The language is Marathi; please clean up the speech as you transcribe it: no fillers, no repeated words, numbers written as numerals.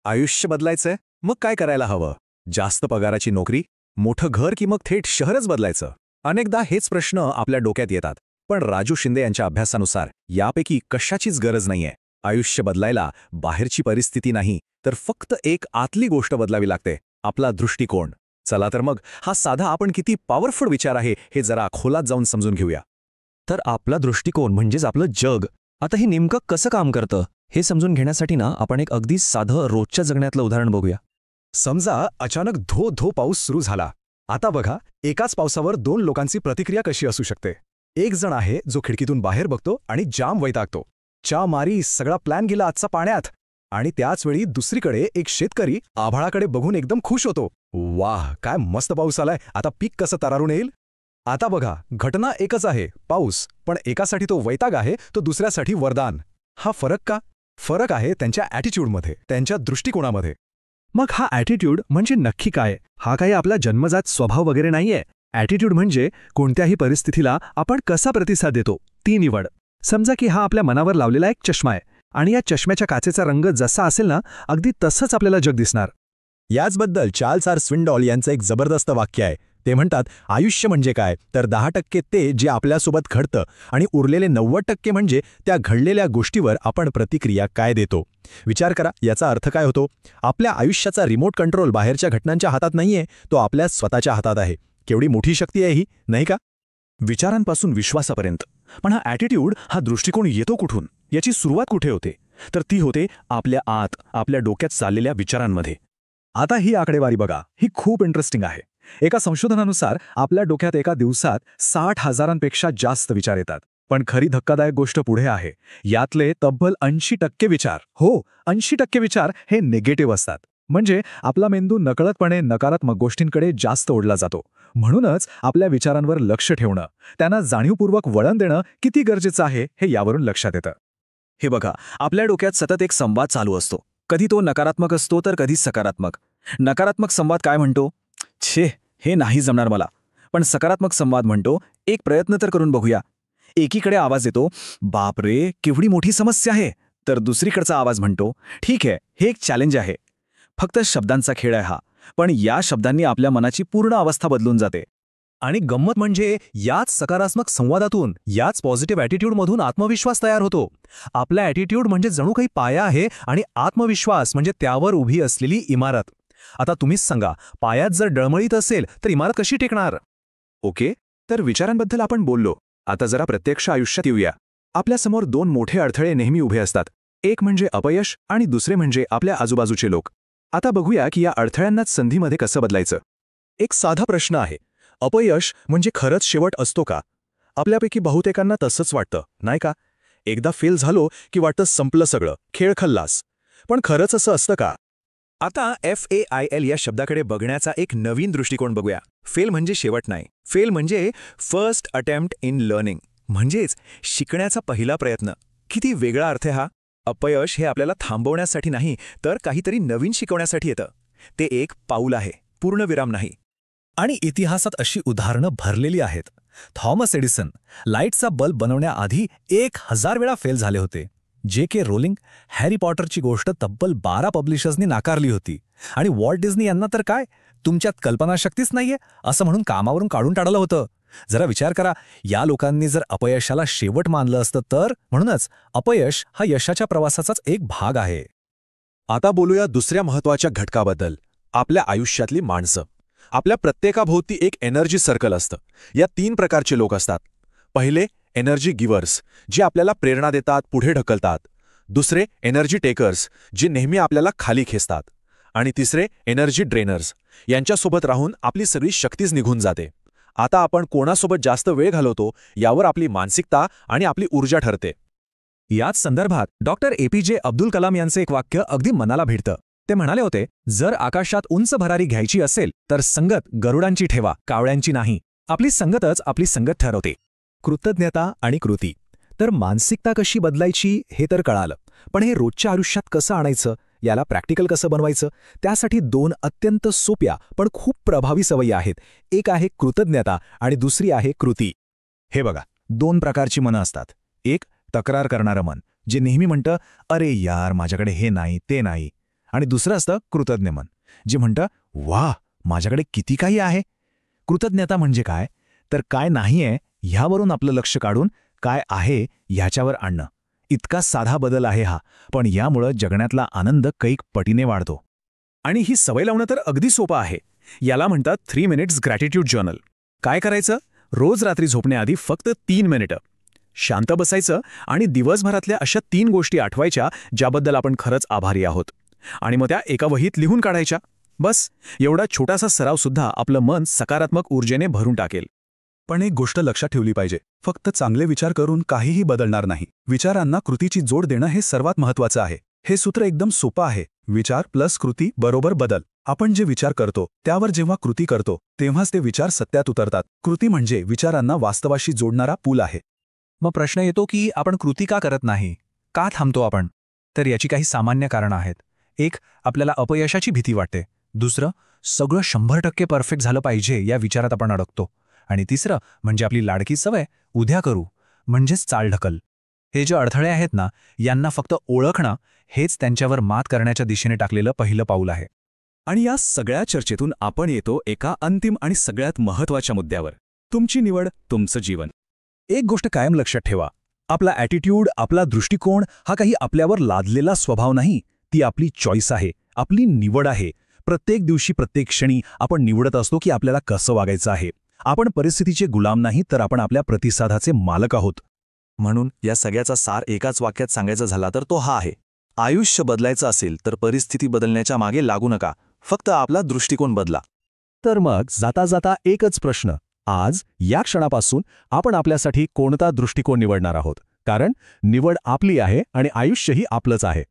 आयुष्य बदलायचंय? मग काय करायला हवं? जास्त पगाराची नोकरी, मोठं घर की मग थेट शहरच बदलायचं? अनेकदा हेच प्रश्न आपल्या डोक्यात येतात. पण राजू शिंदे यांच्या अभ्यासानुसार यापैकी कशाचीच गरज नाहीये. आयुष्य बदलायला बाहेरची परिस्थिती नाही, तर फक्त एक आतली गोष्ट बदलावी लागते, आपला दृष्टिकोन. चला तर मग हा साधा आपण किती पॉवरफुल विचार आहे हे जरा खोलात जाऊन समजून घेऊया. तर आपला दृष्टिकोन म्हणजेच आपलं जग. आता हे नेमकं कसं काम करतं हे समजून घेण्यासाठी ना आपण एक अगदी साधं रोजच्या जगण्यातलं उदाहरण बघूया. समजा अचानक धो धो पाऊस सुरू झाला. आता बघा, एकाच पावसावर दोन लोकांची प्रतिक्रिया कशी असू शकते. एक जण आहे जो खिडकीतून बाहेर बघतो आणि जाम वैतागतो, चा मारी सगळा प्लॅन गेला आजचा पाण्यात. आणि त्याच वेळी दुसरीकडे एक शेतकरी आभाळाकडे बघून एकदम खुश होतो, वाह काय मस्त पाऊस आलाय, आता पीक कसं तरारून येईल. आता बघा, घटना एकच आहे, पाऊस, पण एकासाठी तो वैताग आहे, तो दुसऱ्यासाठी वरदान. हा फरक का? फरक आहे त्यांच्या ॲटिट्यूडमध्ये, त्यांच्या दृष्टिकोनामध्ये. मग हा ॲटिट्यूड म्हणजे नक्की काय? हा काही आपला जन्मजात स्वभाव वगैरे नाहीये. ॲटिट्यूड म्हणजे कोणत्याही परिस्थितीला आपण कसा प्रतिसाद देतो ती निवड. समजा की हा आपल्या मनावर लावलेला एक चष्मा आहे आणि या चष्म्याच्या काचेचा रंग जसा असेल ना, अगदी तसंच आपल्याला जग दिसणार. याचबद्दल चार्ल्स आर स्विंडॉल यांचं एक जबरदस्त वाक्य आहे. ते म्हणतात, आयुष्य म्हणजे काय, तर 10% ते जे आपल्यासोबत घडतं आणि उरलेले 90% म्हणजे त्या घडलेल्या गोष्टीवर आपण प्रतिक्रिया काय देतो. विचार करा, याचा अर्थ काय होतो? आपल्या आयुष्याचा रिमोट कंट्रोल बाहेरच्या घटनांच्या हातात नाहीये, तो आपल्या स्वतःच्या हातात आहे. केवढी मोठी शक्ती आहे ही, नाही का? विचारांपासून विश्वासापर्यंत. पण हा ॲटिट्यूड, हा दृष्टिकोन येतो कुठून? याची सुरुवात कुठे होते? तर ती होते आपल्या आत, आपल्या डोक्यात चाललेल्या विचारांमध्ये. आता ही आकडेवारी बघा, ही खूप इंटरेस्टिंग आहे. एका संशोधनानुसार आपल्या डोक्यात एका दिवसात 60,000पेक्षा जास्त विचार येतात. पण खरी धक्कादायक गोष्ट पुढे आहे. यातले तब्बल 80% विचार, हो 80% विचार हे निगेटिव्ह असतात. म्हणजे आपला मेंदू नकळतपणे नकारात्मक गोष्टींकडे जास्त ओढला जातो. म्हणूनच आपल्या विचारांवर लक्ष ठेवणं, त्यांना जाणीवपूर्वक वळण देणं किती गरजेचं आहे हे यावरून लक्षात येतं. हे बघा, आपल्या डोक्यात सतत एक संवाद चालू असतो. कधी तो नकारात्मक असतो तर कधी सकारात्मक. नकारात्मक संवाद काय म्हणतो? छे, हे नाही जमणार मला. पण सकारात्मक संवाद म्हणतो, एक प्रयत्न तर करून बघूया. एकीकडे आवाज येतो, बापरे केवढी मोठी समस्या आहे. तर दुसरीकडचा आवाज म्हणतो, ठीक आहे, हे एक चॅलेंज आहे. फक्त शब्दांचा खेळ आहे हा, पण या शब्दांनी आपल्या मनाची पूर्ण अवस्था बदलून जाते. आणि गंमत म्हणजे याच सकारात्मक संवादातून, याच पॉझिटिव्ह ॲटिट्यूडमधून आत्मविश्वास तयार होतो. आपला ॲटिट्यूड म्हणजे जणू काही पाया आहे आणि आत्मविश्वास म्हणजे त्यावर उभी असलेली इमारत. आता तुम्हीच सांगा, पायात जर डळमळीत असेल तर इमारत कशी टेकणार? ओके, तर विचारांबद्दल आपण बोललो. आता जरा प्रत्यक्ष आयुष्यात येऊया. आपल्यासमोर दोन मोठे अडथळे नेहमी उभे असतात. एक म्हणजे अपयश आणि दुसरे म्हणजे आपल्या आजूबाजूचे लोक. आता बघूया की या अडथळ्यांनाच संधीमध्ये कसं बदलायचं. एक साधा प्रश्न आहे, अपयश म्हणजे खरंच शेवट असतो का? आपल्यापैकी बहुतेकांना तसंच वाटतं, नाही का? एकदा फेल झालो की वाटतं संपलं सगळं, खेळ खल्लास. पण खरंच असं असतं का? आता FAIL या शब्दाकडे बघण्याचा एक नवीन दृष्टिकोन बघूया. फेल म्हणजे शेवट नाही. फेल म्हणजे फर्स्ट अटेम्प्ट इन लर्निंग, म्हणजेच शिकण्याचा पहिला प्रयत्न. किती वेगळा अर्थ आहे हा. अपयश हे आपल्याला थांबवण्यासाठी नाही, तर काहीतरी नवीन शिकवण्यासाठी येतं. ते एक पाऊल आहे, पूर्णविराम नाही. आणि इतिहासात अशी उदाहरणं भरलेली आहेत. थॉमस एडिसन लाईटचा बल्ब बनवण्याआधी 1000 वेळा फेल झाले होते. J.K. रोलिंग हॅरी पॉटरची गोष्ट तब्बल 12 पब्लिशर्सनी नाकारली होती. आणि वॉल्ट डिझनी यांना तर काय, तुमच्यात कल्पनाशक्तीच नाहीये असं म्हणून कामावरून काढून टाळलं होतं. जरा विचार करा, या लोकांनी जर अपयशाला शेवट मानलं असतं तर. म्हणूनच अपयश हा यशाच्या प्रवासाचाच एक भाग आहे. आता बोलूया दुसऱ्या महत्त्वाच्या घटकाबद्दल, आपल्या आयुष्यातली माणसं. आपल्या प्रत्येकाभोवती एक एनर्जी सर्कल असतं. या 3 प्रकारचे लोक असतात. पहिले एनर्जी गिव्हर्स, जे आपल्याला प्रेरणा देतात, पुढे ढकलतात. दुसरे एनर्जी टेकर्स, जे नेहमी आपल्याला खाली खेचतात. आणि तिसरे एनर्जी ड्रेनर्स, यांच्यासोबत राहून आपली सगळी शक्तीच निघून जाते. आता आपण कोणासोबत जास्त वेळ घालवतो यावर आपली मानसिकता आणि आपली ऊर्जा ठरते. याच संदर्भात डॉक्टर APJ अब्दुल कलाम यांचे एक वाक्य अगदी मनाला भिडतं. ते म्हणाले होते, जर आकाशात उंच भरारी घ्यायची असेल तर संगत गरुडांची ठेवा, कावळ्यांची नाही. आपली संगतच आपली संगत ठरवते. कृतज्ञता आणि कृती. तर मानसिकता कशी बदलायची हे तर कळालं, पण हे रोजच्या आयुष्यात कसं आणायचं, याला प्रॅक्टिकल कसं बनवायचं, त्यासाठी 2 अत्यंत सोप्या पण खूप प्रभावी सवयी आहेत. एक आहे कृतज्ञता आणि दुसरी आहे कृती. हे बघा, 2 प्रकारची मनं असतात. एक तक्रार करणारं मन, जे नेहमी म्हणतं, अरे यार माझ्याकडे हे नाही ते नाही. आणि दुसरं असतं कृतज्ञ मन, जे म्हणतं वाह, माझ्याकडे किती काही आहे. कृतज्ञता म्हणजे काय, तर काय नाहीये ह्यावरून आपलं लक्ष काढून काय आहे ह्याच्यावर आणणं. इतका साधा बदल आहे हा, पण यामुळं जगण्यातला आनंद कैक पटीने वाढतो. आणि ही सवय लावणं तर अगदी सोपं आहे. याला म्हणतात 3 मिनिट्स ग्रॅटिट्यूड जर्नल. काय करायचं? रोज रात्री झोपण्याआधी फक्त 3 मिनिटं शांत बसायचं आणि दिवसभरातल्या अशा 3 गोष्टी आठवायच्या ज्याबद्दल आपण खरंच आभारी आहोत, आणि मग त्या एका वहीत लिहून काढायच्या. बस एवढा छोटासा सराव सुद्धा आपलं मन सकारात्मक ऊर्जेने भरून टाकेल. पण एक गोष्ट लक्षात ठेवली पाहिजे, फक्त चांगले विचार करून काहीही बदलणार नाही. विचारांना कृतीची जोड देणं हे सर्वात महत्त्वाचं आहे. हे सूत्र एकदम सोपं आहे. विचार प्लस कृती बरोबर बदल. आपण जे विचार करतो त्यावर जेव्हा कृती करतो तेव्हाच ते विचार सत्यात उतरतात. कृती म्हणजे विचारांना वास्तवाशी जोडणारा पूल आहे. मग प्रश्न येतो की आपण कृती का करत नाही, का थांबतो आपण? तर याची काही सामान्य कारणं आहेत. एक, आपल्याला अपयशाची भीती वाटते. दुसरं, सगळं 100% परफेक्ट झालं पाहिजे या विचारात आपण अडकतो. आणि तिसरं म्हणजे आपली लाडकी सवय उद्या करू म्हणजेच चालढकल. हे जे अडथळे आहेत ना, यांना फक्त ओळखणं हेच त्यांच्यावर मात करण्याच्या दिशेने टाकलेलं पहिलं पाऊल आहे. आणि या सगळ्या चर्चेतून आपण येतो एका अंतिम आणि सगळ्यात महत्त्वाच्या मुद्द्यावर. तुमची निवड, तुमचं जीवन. एक गोष्ट कायम लक्षात ठेवा, आपला ॲटिट्यूड, आपला दृष्टिकोन हा काही आपल्यावर लादलेला स्वभाव नाही. ती आपली चॉईस आहे, आपली निवड आहे. प्रत्येक दिवशी, प्रत्येक क्षणी आपण निवडत असतो की आपल्याला कसं वागायचं आहे. आपण परिस्थितीचे गुलाम नाही, तर आपण आपल्या प्रतिसादाचे मालक आहोत. म्हणून या सगळ्याचा सार एकाच वाक्यात सांगायचा झाला तर तो हा आहे: आयुष्य बदलायचं असेल तर परिस्थिती बदलण्याच्या मागे लागू नका, फक्त आपला दृष्टिकोन बदला. तर मग जाता जाता एकच प्रश्न, आज या क्षणापासून आपण आपल्यासाठी कोणता दृष्टिकोन निवडणार आहोत? कारण निवड आपली आहे आणि आयुष्यही आपलंच आहे.